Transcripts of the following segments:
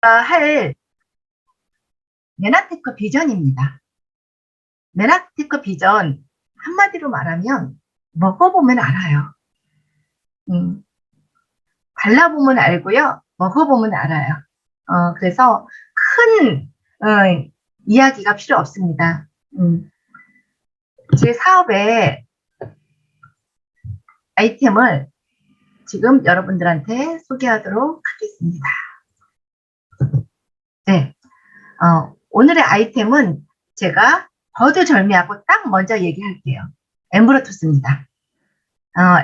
할 메나테크 비전입니다. 메나테크 비전 한마디로 말하면 먹어보면 알아요. 음, 발라보면 알고요. 먹어보면 알아요. 그래서 큰 이야기가 필요 없습니다. 제 사업의 아이템을 지금 여러분들한테 소개하도록 하겠습니다. 네, 오늘의 아이템은 제가 거두절미하고 딱 먼저 얘기할게요. 엠브로토스입니다.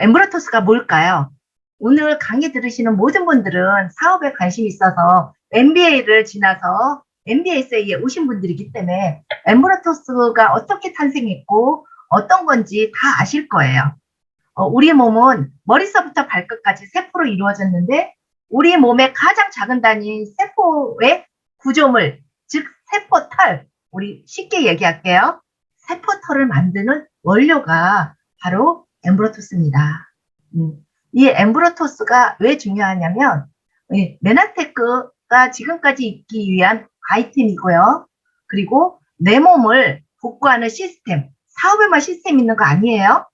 엠브로토스가 뭘까요? 오늘 강의 들으시는 모든 분들은 사업에 관심이 있어서 MBA를 지나서 MBA에 오신 분들이기 때문에 엠브로토스가 어떻게 탄생했고 어떤 건지 다 아실 거예요. 우리 몸은 머리서부터 발끝까지 세포로 이루어졌는데 우리 몸의 가장 작은 단위인 세포의 구조물, 즉 세포털, 우리 쉽게 얘기할게요. 세포털을 만드는 원료가 바로 엠브로토스입니다. 이 엠브로토스가 왜 중요하냐면 메나테크가 지금까지 있기 위한 아이템이고요. 그리고 내 몸을 복구하는 시스템, 사업에만 시스템 있는 거 아니에요.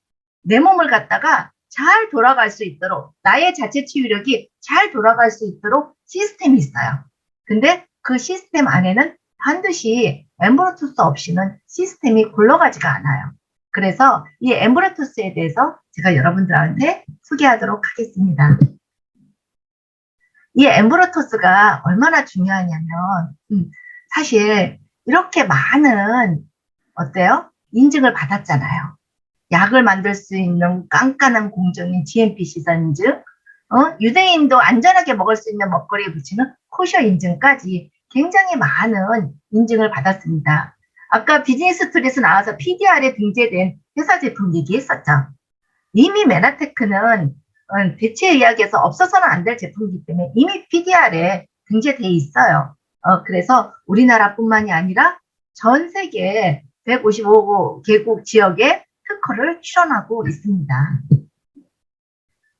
내 몸을 갖다가 잘 돌아갈 수 있도록 나의 자체 치유력이 잘 돌아갈 수 있도록 시스템이 있어요. 근데 그 시스템 안에는 반드시 엠브로토스 없이는 시스템이 굴러가지가 않아요. 그래서 이 엠브로토스에 대해서 제가 여러분들한테 소개하도록 하겠습니다. 이 엠브로토스가 얼마나 중요하냐면 사실 이렇게 많은 어때요? 인증을 받았잖아요. 약을 만들 수 있는 깐깐한 공정인 GMP 시설 인증, 유대인도 안전하게 먹을 수 있는 먹거리에 붙이는 코셔 인증까지 굉장히 많은 인증을 받았습니다. 아까 비즈니스 툴에서 나와서 PDR에 등재된 회사 제품 얘기했었죠. 이미 메나테크는 대체 의학에서 없어서는 안 될 제품이기 때문에 이미 PDR에 등재되어 있어요. 그래서 우리나라뿐만이 아니라 전 세계 155개국 지역에 특허를 출원하고 있습니다.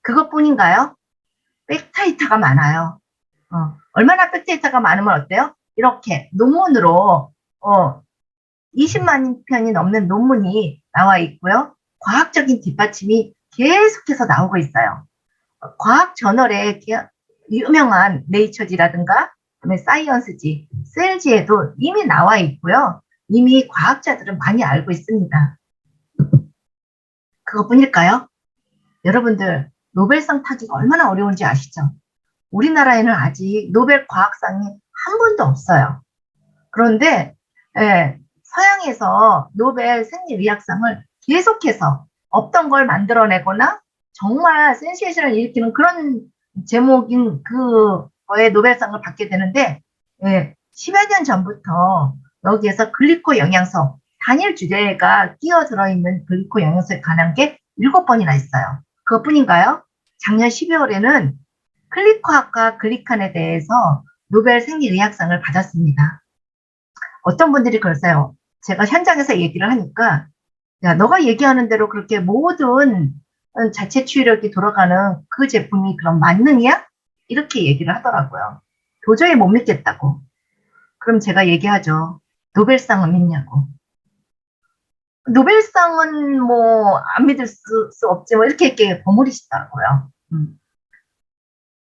그것뿐인가요? 백데이터가 많아요. 얼마나 백데이터가 많으면 어때요? 이렇게 논문으로 20만 편이 넘는 논문이 나와 있고요. 과학적인 뒷받침이 계속해서 나오고 있어요. 과학 저널에 유명한 네이처지라든가 그다음에 사이언스지, 셀지에도 이미 나와 있고요. 이미 과학자들은 많이 알고 있습니다. 그것뿐일까요? 여러분들 노벨상 타기가 얼마나 어려운지 아시죠? 우리나라에는 아직 노벨 과학상이 한 번도 없어요. 그런데 서양에서 노벨 생리의학상을 계속해서 없던 걸 만들어내거나 정말 센세이션을 일으키는 그런 제목인 그거에 노벨상을 받게 되는데 10여 년 전부터 여기에서 글리코 영양소 단일 주제가 끼어 들어있는 글리코 영양소에 관한 게 7번이나 있어요. 그것뿐인가요? 작년 12월에는 클리코학과 글리칸에 대해서 노벨 생리의학상을 받았습니다. 어떤 분들이 그러세요. 제가 현장에서 얘기를 하니까 야, 너가 얘기하는 대로 그렇게 모든 자체 치유력이 돌아가는 그 제품이 그럼 맞느냐? 이렇게 얘기를 하더라고요. 도저히 못 믿겠다고. 그럼 제가 얘기하죠. 노벨상은 믿냐고. 노벨상은 뭐 안 믿을 수 없지 뭐 이렇게 버무리시더라고요.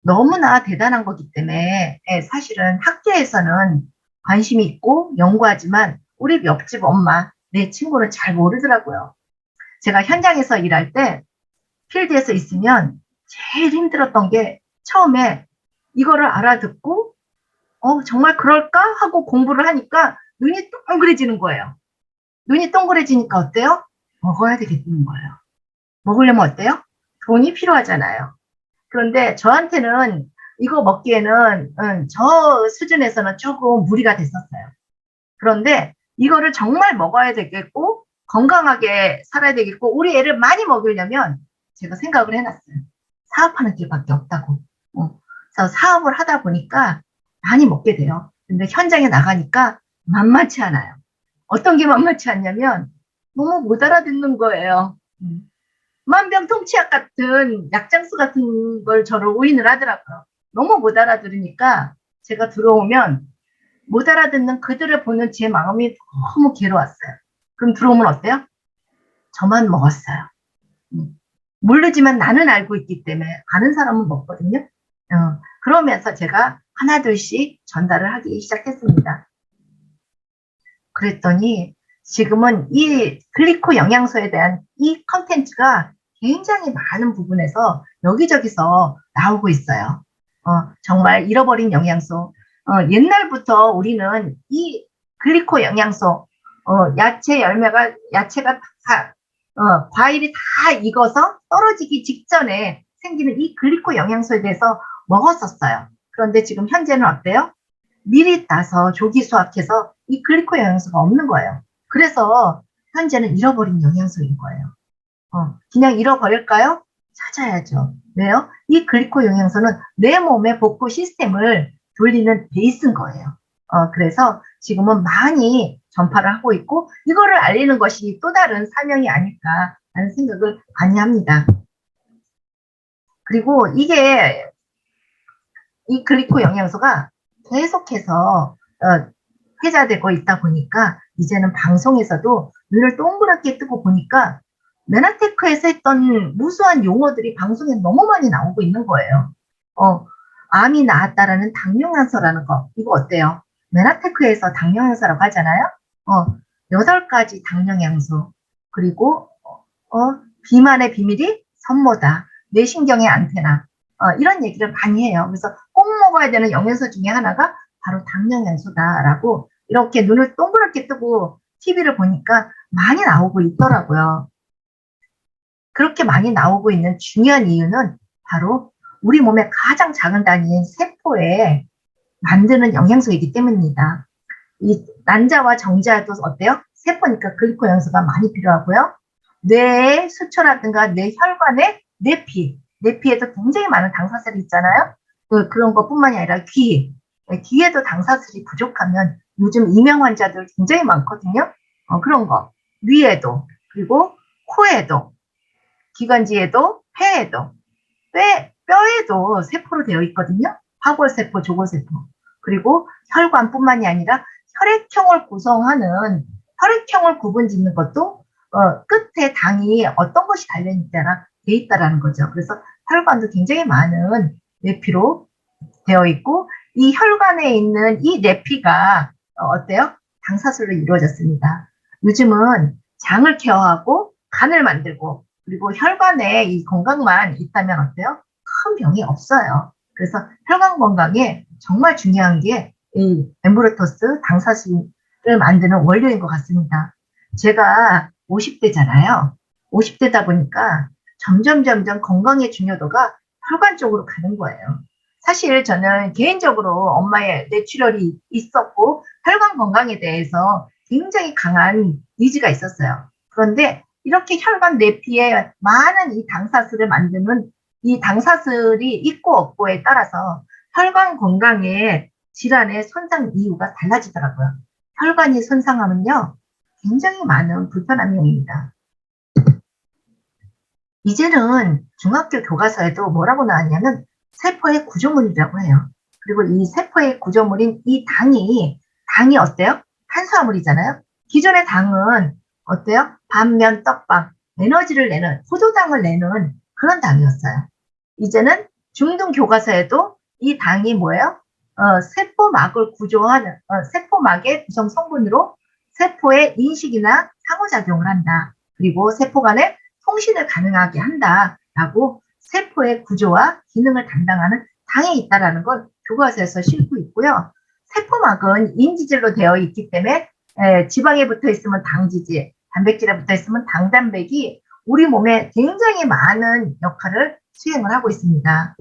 너무나 대단한 거기 때문에 사실은 학계에서는 관심이 있고 연구하지만 우리 옆집 엄마, 내 친구는 잘 모르더라고요. 제가 현장에서 일할 때 필드에서 있으면 제일 힘들었던 게 처음에 이거를 알아듣고 정말 그럴까 하고 공부를 하니까 눈이 동그래지는 거예요. 눈이 동그래지니까 어때요? 먹어야 되겠는 거예요. 먹으려면 어때요? 돈이 필요하잖아요. 그런데 저한테는 이거 먹기에는 저 수준에서는 조금 무리가 됐었어요. 그런데 이거를 정말 먹어야 되겠고 건강하게 살아야 되겠고 우리 애를 많이 먹이려면 제가 생각을 해놨어요. 사업하는 길밖에 없다고. 그래서 사업을 하다 보니까 많이 먹게 돼요. 근데 현장에 나가니까 만만치 않아요. 어떤 게 만만치 않냐면 너무 못 알아듣는 거예요. 만병통치약 같은 약장수 같은 걸 저를 오인을 하더라고요. 너무 못 알아들으니까 제가 들어오면 못 알아듣는 그들을 보는 제 마음이 너무 괴로웠어요. 그럼 들어오면 어때요? 저만 먹었어요. 모르지만 나는 알고 있기 때문에 아는 사람은 먹거든요. 그러면서 제가 하나둘씩 전달을 하기 시작했습니다. 그랬더니 지금은 이 글리코 영양소에 대한 이 컨텐츠가 굉장히 많은 부분에서 여기저기서 나오고 있어요. 정말 잃어버린 영양소. 옛날부터 우리는 이 글리코 영양소, 야채가 다, 과일이 다 익어서 떨어지기 직전에 생기는 이 글리코 영양소에 대해서 먹었었어요. 그런데 지금 현재는 어때요? 미리 따서 조기 수확해서 이 글리코 영양소가 없는 거예요. 그래서 현재는 잃어버린 영양소인 거예요. 그냥 잃어버릴까요? 찾아야죠. 왜요? 이 글리코 영양소는 내 몸의 복구 시스템을 돌리는 베이스인 거예요. 그래서 지금은 많이 전파를 하고 있고 이거를 알리는 것이 또 다른 사명이 아닐까라는 생각을 많이 합니다. 그리고 이게 이 글리코 영양소가 계속해서 회자되고 있다 보니까 이제는 방송에서도 눈을 동그랗게 뜨고 보니까 메나테크에서 했던 무수한 용어들이 방송에 너무 많이 나오고 있는 거예요. 암이 나았다라는 당뇨양서라는 거 이거 어때요? 메나테크에서 당뇨양서라고 하잖아요. 8가지 당뇨양소 그리고 비만의 비밀이 산모다. 뇌신경의 안테나 이런 얘기를 많이 해요. 그래서 꼭 먹어야 되는 영양소 중에 하나가 바로 당뇨양소다라고 이렇게 눈을 동그랗게 뜨고 TV를 보니까 많이 나오고 있더라고요. 그렇게 많이 나오고 있는 중요한 이유는 바로 우리 몸의 가장 작은 단위인 세포에 만드는 영양소이기 때문입니다. 이 난자와 정자도 어때요? 세포니까 글리코 영양소가 많이 필요하고요. 뇌의 수초라든가 뇌 혈관의 뇌피에도 굉장히 많은 당사슬이 있잖아요. 그런 것뿐만이 아니라 귀에도 당사슬이 부족하면 요즘 이명 환자들 굉장히 많거든요. 그런 거 위에도 그리고 코에도 기관지에도 폐에도 뼈에도 세포로 되어 있거든요. 화골세포, 조골세포 그리고 혈관뿐만이 아니라 혈액형을 구성하는 혈액형을 구분짓는 것도 끝에 당이 어떤 것이 달려있다라 돼 있다라는 거죠. 그래서 혈관도 굉장히 많은 뇌피로 되어 있고 이 혈관에 있는 이 뇌피가 어때요? 당사슬로 이루어졌습니다. 요즘은 장을 케어하고 간을 만들고 그리고 혈관에 이 건강만 있다면 어때요? 큰 병이 없어요. 그래서 혈관 건강에 정말 중요한 게 이 엠브로토스 당사슬을 만드는 원료인 것 같습니다. 제가 50대잖아요. 50대다 보니까 점점 건강의 중요도가 혈관 쪽으로 가는 거예요. 사실 저는 개인적으로 엄마의 뇌출혈이 있었고 혈관 건강에 대해서 굉장히 강한 의지가 있었어요. 그런데 이렇게 혈관 뇌피에 많은 이 당사슬을 만드는 이 당사슬이 있고 없고에 따라서 혈관 건강의 질환의 손상 이유가 달라지더라고요. 혈관이 손상하면요. 굉장히 많은 불편함이 옵니다. 이제는 중학교 교과서에도 뭐라고 나왔냐면 세포의 구조물이라고 해요. 그리고 이 세포의 구조물인 이 당이 어때요? 탄수화물이잖아요. 기존의 당은 어때요? 반면 떡밥, 에너지를 내는, 포도당을 내는 그런 당이었어요. 이제는 중등 교과서에도 이 당이 뭐예요? 세포막을 구조하는, 세포막의 구성 성분으로 세포의 인식이나 상호작용을 한다. 그리고 세포 간의 통신을 가능하게 한다라고 세포의 구조와 기능을 담당하는 당이 있다라는 걸 교과서에서 싣고 있고요. 세포막은 인지질로 되어 있기 때문에 지방에 붙어 있으면 당지질, 단백질에 붙어 있으면 당단백이 우리 몸에 굉장히 많은 역할을 수행을 하고 있습니다.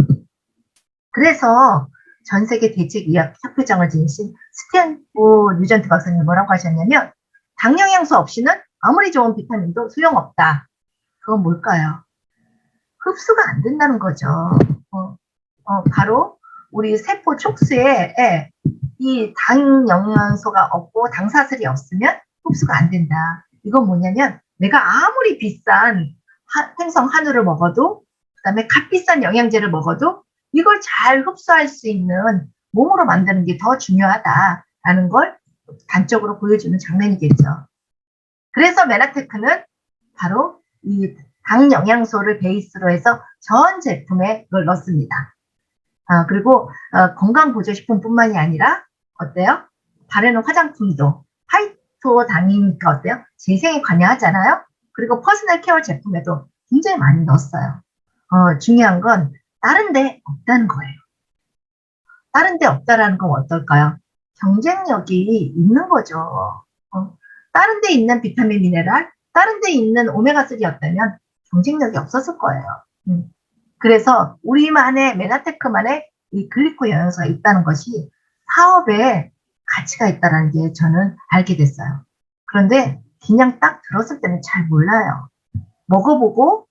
그래서 전 세계 대책의학 협회장을 지니신 스탠포 뉴전트 박사님이 뭐라고 하셨냐면 당 영양소 없이는 아무리 좋은 비타민도 소용없다. 그건 뭘까요? 흡수가 안 된다는 거죠. 바로 우리 세포 촉수에 이 당 영양소가 없고 당사슬이 없으면 흡수가 안 된다. 이건 뭐냐면 내가 아무리 비싼 생성 한우를 먹어도 그다음에 값비싼 영양제를 먹어도 이걸 잘 흡수할 수 있는 몸으로 만드는 게 더 중요하다라는 걸 단적으로 보여주는 장면이겠죠. 그래서 메나테크는 바로 이 당 영양소를 베이스로 해서 전 제품에 그걸 넣습니다. 그리고 건강보조식품뿐만이 아니라 어때요? 바르는 화장품도 파이토당이니까 어때요? 재생에 관여하잖아요. 그리고 퍼스널 케어 제품에도 굉장히 많이 넣었어요. 중요한 건 다른 데 없다는 거예요. 다른 데 없다라는 건 어떨까요? 경쟁력이 있는 거죠. 다른 데 있는 비타민 미네랄, 다른 데 있는 오메가3였다면 경쟁력이 없었을 거예요. 그래서 우리만의 메나테크만의 이 글리코 영양소가 있다는 것이 사업에 가치가 있다는 게 저는 알게 됐어요. 그런데 그냥 딱 들었을 때는 잘 몰라요. 먹어보고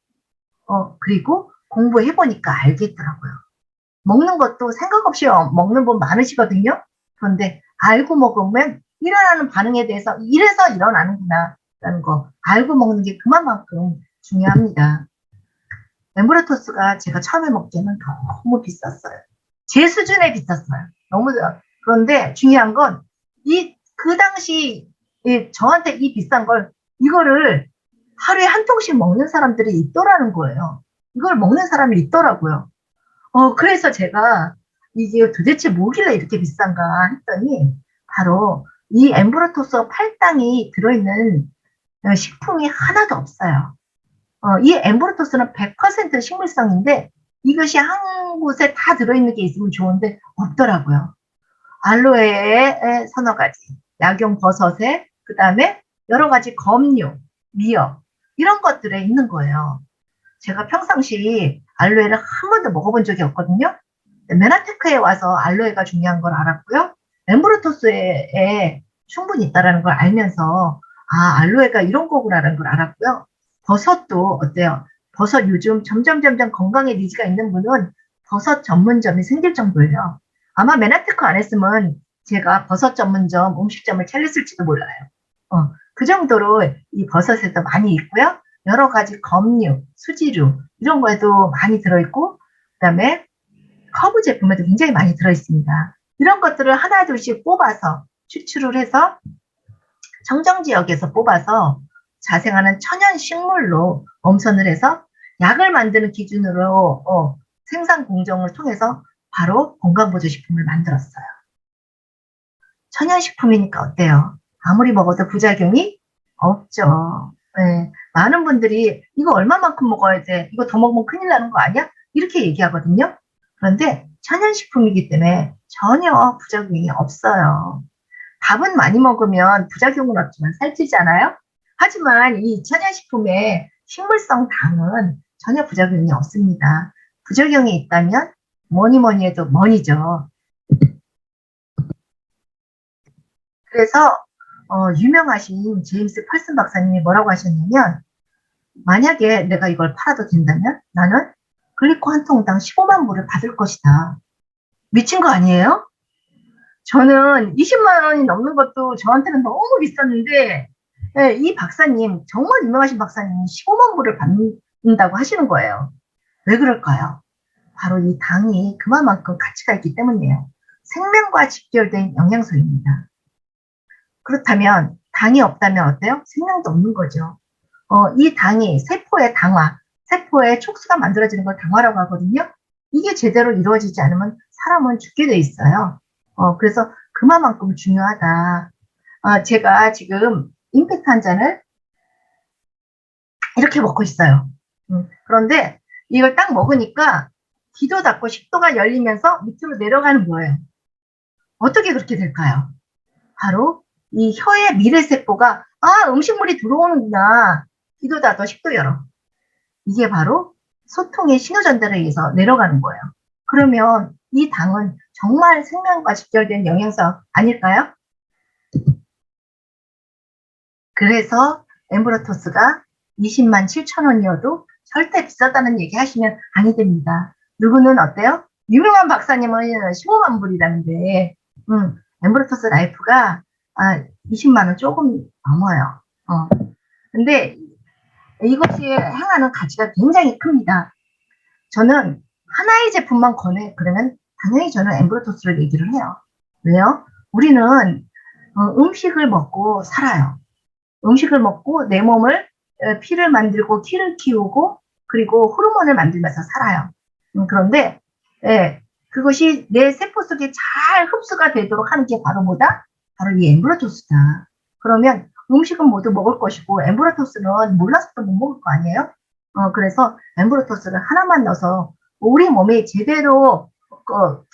그리고 공부해보니까 알겠더라고요. 먹는 것도 생각 없이 먹는 분 많으시거든요. 그런데 알고 먹으면 일어나는 반응에 대해서 이래서 일어나는구나 라는 거 알고 먹는 게 그만큼 중요합니다. 엠브라토스가 제가 처음에 먹기에는 너무 비쌌어요. 제 수준에 비쌌어요. 너무. 그런데 중요한 건 그 당시 저한테 이 비싼 걸 이거를 하루에 한 통씩 먹는 사람들이 있더라는 거예요. 이걸 먹는 사람이 있더라고요. 그래서 제가 이게 도대체 뭐길래 이렇게 비싼가 했더니 바로 이 엠브라토스 8당이 들어있는 식품이 하나도 없어요. 이 엠브라토스는 100% 식물성인데 이것이 한 곳에 다 들어있는 게 있으면 좋은데 없더라고요. 알로에에 서너 가지, 약용 버섯에, 그 다음에 여러 가지 검류, 미역 이런 것들에 있는 거예요. 제가 평상시 알로에를 한 번도 먹어본 적이 없거든요. 메나테크에 와서 알로에가 중요한 걸 알았고요. 엠브라토스에 충분히 있다는 걸 알면서 알로에가 이런 거구나라는 걸 알았고요. 버섯도 어때요? 버섯 요즘 점점 건강에 니즈가 있는 분은 버섯 전문점이 생길 정도예요. 아마 메나테크 안 했으면 제가 버섯 전문점, 음식점을 차렸을지도 몰라요. 그 정도로 이 버섯에도 많이 있고요. 여러 가지 검류, 수지류 이런 거에도 많이 들어있고 그다음에 허브 제품에도 굉장히 많이 들어있습니다. 이런 것들을 하나둘씩 뽑아서 추출을 해서 청정지역에서 뽑아서 자생하는 천연 식물로 엄선을 해서 약을 만드는 기준으로 생산 공정을 통해서 바로 건강보조식품을 만들었어요. 천연식품이니까 어때요? 아무리 먹어도 부작용이 없죠. 네. 많은 분들이 이거 얼마만큼 먹어야 돼? 이거 더 먹으면 큰일 나는 거 아니야? 이렇게 얘기하거든요. 그런데 천연식품이기 때문에 전혀 부작용이 없어요. 밥은 많이 먹으면 부작용은 없지만 살찌잖아요. 하지만 이 천연식품의 식물성 당은 전혀 부작용이 없습니다. 부작용이 있다면 뭐니 해도 머니죠. 그래서 유명하신 제임스 펄슨 박사님이 뭐라고 하셨냐면 만약에 내가 이걸 팔아도 된다면 나는 글리코 한 통당 15만 불을 받을 것이다. 미친 거 아니에요? 저는 20만 원이 넘는 것도 저한테는 너무 비쌌는데 이 박사님, 정말 유명하신 박사님이 15만 불을 받는다고 하시는 거예요. 왜 그럴까요? 바로 이 당이 그만큼 가치가 있기 때문이에요. 생명과 직결된 영양소입니다. 그렇다면 당이 없다면 어때요? 생명도 없는 거죠. 이 당이 세포의 당화, 세포의 촉수가 만들어지는 걸 당화라고 하거든요. 이게 제대로 이루어지지 않으면 사람은 죽게 돼 있어요. 그래서 그만큼 중요하다. 제가 지금 임팩트 한 잔을 이렇게 먹고 있어요. 그런데 이걸 딱 먹으니까 기도 닫고 식도가 열리면서 밑으로 내려가는 거예요. 어떻게 그렇게 될까요? 바로 이 혀의 미래세포가 음식물이 들어오는구나. 기도 닫아 식도 열어. 이게 바로 소통의 신호 전달에 의해서 내려가는 거예요. 그러면 이 당은 정말 생명과 직결된 영양소 아닐까요? 그래서 엠브라토스가 20만 7천 원이어도 절대 비싸다는 얘기 하시면 아니 됩니다. 누구는 어때요? 유명한 박사님은 15만 불이라는데 엠브라토스 라이프가 20만 원 조금 넘어요. 근데 이것이 행하는 가치가 굉장히 큽니다. 저는 하나의 제품만 권해 그러면 당연히 저는 엠브로토스를 얘기를 해요. 왜요? 우리는 음식을 먹고 살아요. 음식을 먹고 내 몸을 피를 만들고 키를 키우고 그리고 호르몬을 만들면서 살아요. 그런데 예, 그것이 내 세포 속에 잘 흡수가 되도록 하는 게 바로 뭐다? 바로 이 엠브로토스다. 그러면 음식은 모두 먹을 것이고 엠브로토스는 몰라서도 못 먹을 거 아니에요? 그래서 엠브로토스를 하나만 넣어서 우리 몸에 제대로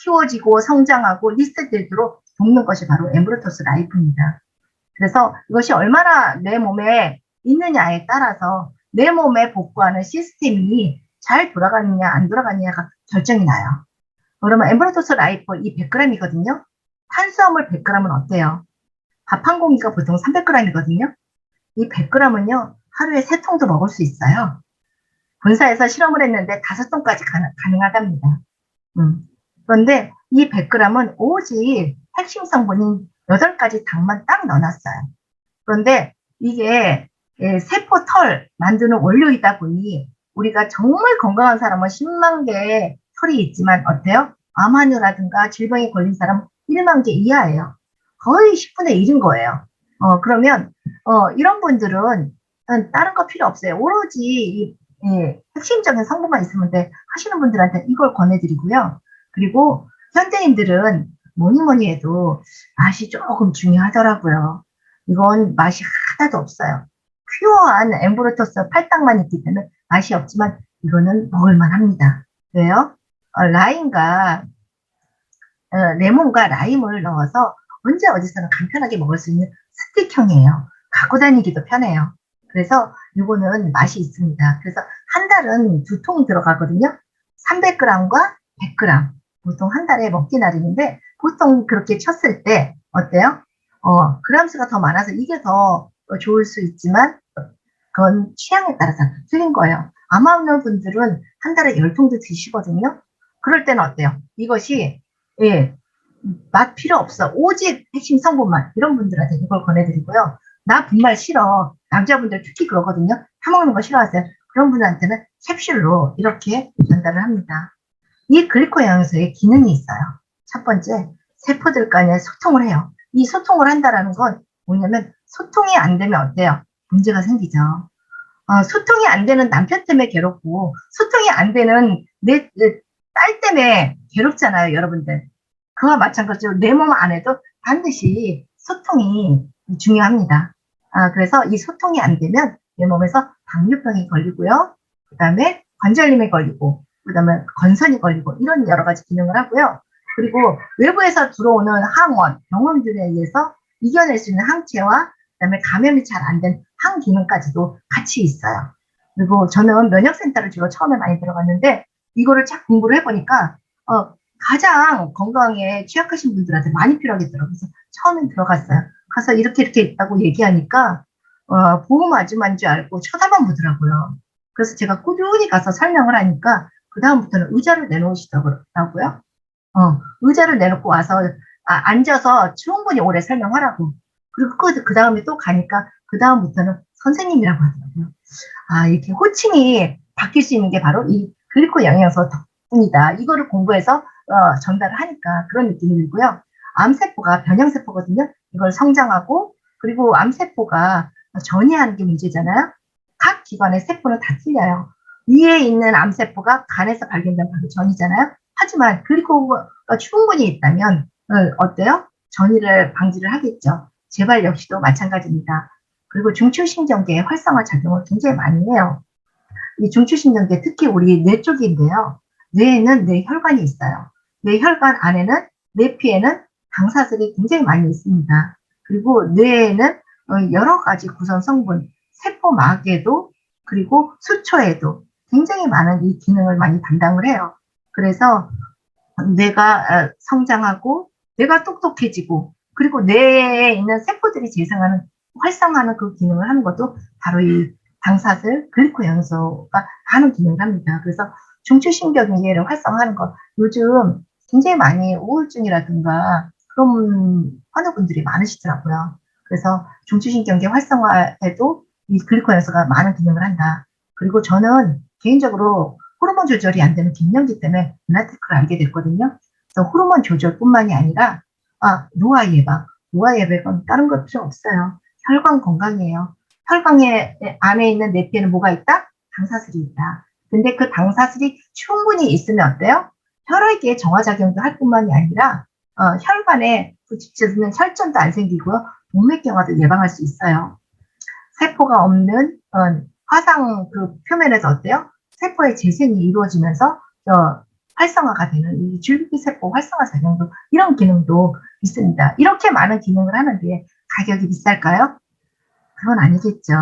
키워지고 성장하고 리셋되도록 돕는 것이 바로 엠브로토스 라이프입니다. 그래서 이것이 얼마나 내 몸에 있느냐에 따라서 내 몸에 복구하는 시스템이 잘 돌아가느냐 안 돌아가느냐가 결정이 나요. 그러면 엠브로토스 라이프 이 100g이거든요. 탄수화물 100g은 어때요? 밥 한 공기가 보통 300g이거든요. 이 100g은요 하루에 3통도 먹을 수 있어요. 본사에서 실험을 했는데 5통까지 가능하답니다. 그런데 이 100g은 오직 핵심 성분인 8가지 당만 딱 넣어놨어요. 그런데 이게 세포 털 만드는 원료이다 보니 우리가 정말 건강한 사람은 10만 개의 털이 있지만 어때요? 암환우라든가 질병에 걸린 사람은 1만 개 이하예요. 거의 10분의 1인 거예요. 그러면 이런 분들은 다른 거 필요 없어요. 오로지 핵심적인 성분만 있으면 돼 하시는 분들한테 이걸 권해드리고요. 그리고 현대인들은 뭐니 해도 맛이 조금 중요하더라고요. 이건 맛이 하나도 없어요. 퓨어한 엠브로토스 팔당만 있기 때문에 맛이 없지만 이거는 먹을만 합니다. 왜요? 라임과 레몬과 라임을 넣어서 언제 어디서나 간편하게 먹을 수 있는 스틱형이에요. 갖고 다니기도 편해요. 그래서 이거는 맛이 있습니다. 그래서 한 달은 2통이 들어가거든요. 300g과 100g. 보통 한 달에 먹기 나름인데 보통 그렇게 쳤을 때 어때요? 그램 수가 더 많아서 이게 더 좋을 수 있지만 그건 취향에 따라서 틀린 거예요. 아마 없는 분들은 한 달에 10통도 드시거든요. 그럴 때는 어때요? 이것이 맛 필요 없어. 오직 핵심 성분만 이런 분들한테 이걸 권해드리고요. 나 분말 싫어. 남자분들 특히 그러거든요. 타먹는 거 싫어하세요. 그런 분한테는 캡슐로 이렇게 전달을 합니다. 이 글리코 영양소에 기능이 있어요. 첫 번째, 세포들 간에 소통을 해요. 이 소통을 한다는 건 뭐냐면 소통이 안 되면 어때요? 문제가 생기죠. 소통이 안 되는 남편 때문에 괴롭고 소통이 안 되는 내 딸 때문에 괴롭잖아요, 여러분들. 그와 마찬가지로 내 몸 안에도 반드시 소통이 중요합니다. 그래서 이 소통이 안 되면 내 몸에서 당뇨병이 걸리고요. 그 다음에 관절염에 걸리고 그 다음에 건선이 걸리고 이런 여러 가지 기능을 하고요. 그리고 외부에서 들어오는 항원, 병원들에 의해서 이겨낼 수 있는 항체와 그 다음에 감염이 잘 안 된 항기능까지도 같이 있어요. 그리고 저는 면역센터를 주로 처음에 많이 들어갔는데 이거를 쫙 공부를 해보니까 가장 건강에 취약하신 분들한테 많이 필요하겠더라고요. 그래서 처음엔 들어갔어요. 가서 이렇게 있다고 얘기하니까 보험 아줌마인 줄 알고 쳐다만 보더라고요. 그래서 제가 꾸준히 가서 설명을 하니까 그 다음부터는 의자를 내놓으시더라고요. 의자를 내놓고 와서 앉아서 충분히 오래 설명하라고. 그리고 그 다음에 또 가니까 그 다음부터는 선생님이라고 하더라고요. 이렇게 호칭이 바뀔 수 있는 게 바로 이 글리코 영양소 덕분이다. 이거를 공부해서 전달을 하니까 그런 느낌이 들고요. 암세포가 변형세포거든요. 이걸 성장하고 그리고 암세포가 전이하는 게 문제잖아요. 각 기관의 세포는 다 틀려요. 위에 있는 암세포가 간에서 발견된 바로 전이잖아요. 하지만 글리코가 충분히 있다면 어때요? 전이를 방지를 하겠죠. 재발 역시도 마찬가지입니다. 그리고 중추신경계의 활성화 작용을 굉장히 많이 해요. 이 중추신경계 특히 우리 뇌 쪽인데요. 뇌에는 뇌혈관이 있어요. 뇌혈관 안에는 뇌피에는 당사들이 굉장히 많이 있습니다. 그리고 뇌에는 여러 가지 구성 성분, 세포막에도 그리고 수초에도 굉장히 많은 이 기능을 많이 담당을 해요. 그래서 뇌가 성장하고 뇌가 똑똑해지고 그리고 뇌에 있는 세포들이 재생하는 활성화하는 그 기능을 하는 것도 바로 이 당사슬 글리코 영양소가 하는 기능을 합니다. 그래서 중추신경계를 활성화하는 것 요즘 굉장히 많이 우울증이라든가 그런 환우분들이 많으시더라고요. 그래서 중추신경계 활성화에도 이 글리코 영양소가 많은 기능을 한다. 그리고 저는 개인적으로 호르몬 조절이 안 되는 갱년기 때문에 문화테크를 알게 됐거든요. 또 호르몬 조절뿐만이 아니라 노화 예방은 다른 것 필요 없어요. 혈관 건강이에요. 혈관에 안에 있는 내피에는 뭐가 있다? 당사슬이 있다. 근데 그 당사슬이 충분히 있으면 어때요? 혈액의 정화작용도 할 뿐만이 아니라 혈관에 부딪혀지는 혈전도 안 생기고요. 동맥경화도 예방할 수 있어요. 세포가 없는 화상 그 표면에서 어때요? 세포의 재생이 이루어지면서 활성화가 되는 이 줄기세포 활성화 작용도 이런 기능도 있습니다. 이렇게 많은 기능을 하는데 가격이 비쌀까요? 그건 아니겠죠.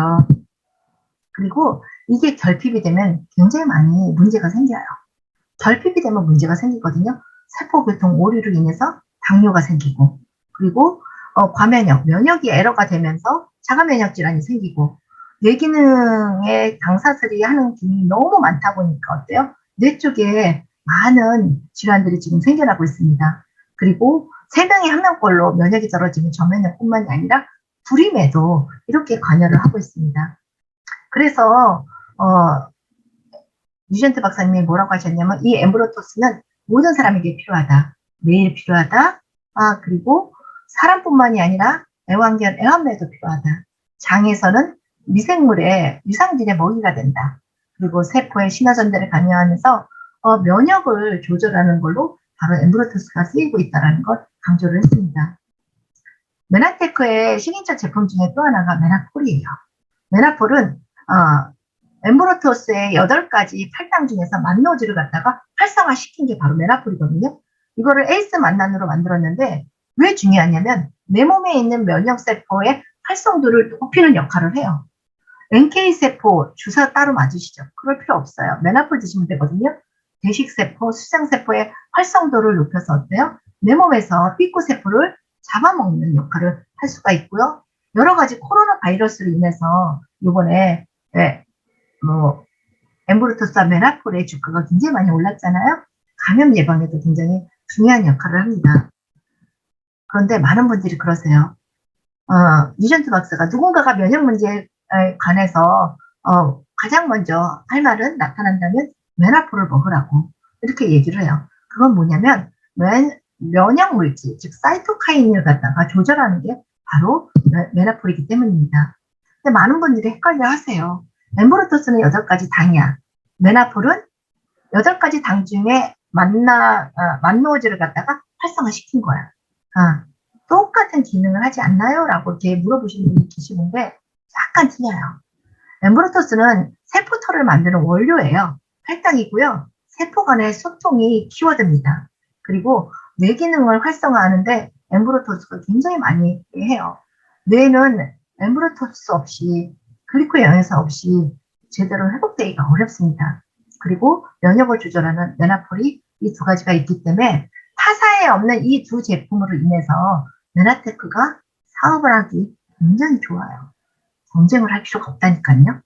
그리고 이게 결핍이 되면 굉장히 많이 문제가 생겨요. 결핍이 되면 문제가 생기거든요. 세포교통 오류로 인해서 당뇨가 생기고, 그리고 과면역, 면역이 에러가 되면서 자가면역 질환이 생기고, 뇌기능의 당사슬이 하는 기능이 너무 많다 보니까 어때요? 뇌 쪽에 많은 질환들이 지금 생겨나고 있습니다. 그리고 3명에 1명꼴로 면역이 떨어지는 저면역뿐만이 아니라 불임에도 이렇게 관여를 하고 있습니다. 그래서 뉴젠트 박사님이 뭐라고 하셨냐면 이 엠브로토스는 모든 사람에게 필요하다. 매일 필요하다. 그리고 사람뿐만이 아니라 애완견, 애완매도 필요하다. 장에서는 미생물의 유산균의 먹이가 된다. 그리고 세포의 신화전달을 관여하면서 면역을 조절하는 걸로 바로 엠브로토스가 쓰이고 있다는 걸 강조를 했습니다. 메나테크의 시그니처 제품 중에 또 하나가 메나폴이에요. 메나폴은 엠브로토스의 8가지 팔당 중에서 만노즈를 갖다가 활성화시킨 게 바로 메나폴이거든요. 이거를 에이스 만난으로 만들었는데 왜 중요하냐면 내 몸에 있는 면역세포의 활성도를 높이는 역할을 해요. NK세포 주사 따로 맞으시죠? 그럴 필요 없어요. 메나폴 드시면 되거든요. 대식세포, 수장세포의 활성도를 높여서 어때요? 내 몸에서 피코세포를 잡아먹는 역할을 할 수가 있고요. 여러 가지 코로나 바이러스로 인해서 이번에 엠브로토스와 메나폴의 주가가 굉장히 많이 올랐잖아요. 감염 예방에도 굉장히 중요한 역할을 합니다. 그런데 많은 분들이 그러세요. 뉴젠트 박사가 누군가가 면역 문제에 관해서 가장 먼저 할 말은 나타난다면 메나폴을 먹으라고 이렇게 얘기를 해요. 그건 뭐냐면 면역 물질, 즉 사이토카인을 갖다가 조절하는 게 바로 메나폴이기 때문입니다. 근데 많은 분들이 헷갈려 하세요. 엠브로토스는 8가지 당이야. 메나폴은 8가지 당 중에 만노즈를 갖다가 활성화시킨 거야. 똑같은 기능을 하지 않나요? 라고 이렇게 물어보시는 분이 계시는데 약간 틀려요. 엠브로토스는 세포털을 만드는 원료예요. 할당이고요. 세포 간의 소통이 키워드입니다. 그리고 뇌 기능을 활성화하는데 엠브로토스가 굉장히 많이 해요. 뇌는 엠브로토스 없이 글리코 영양소 없이 제대로 회복되기가 어렵습니다. 그리고 면역을 조절하는 메나폴이 이 2가지가 있기 때문에 타사에 없는 이 2 제품으로 인해서 메나테크가 사업을 하기 굉장히 좋아요. 경쟁을 할 필요가 없다니까요.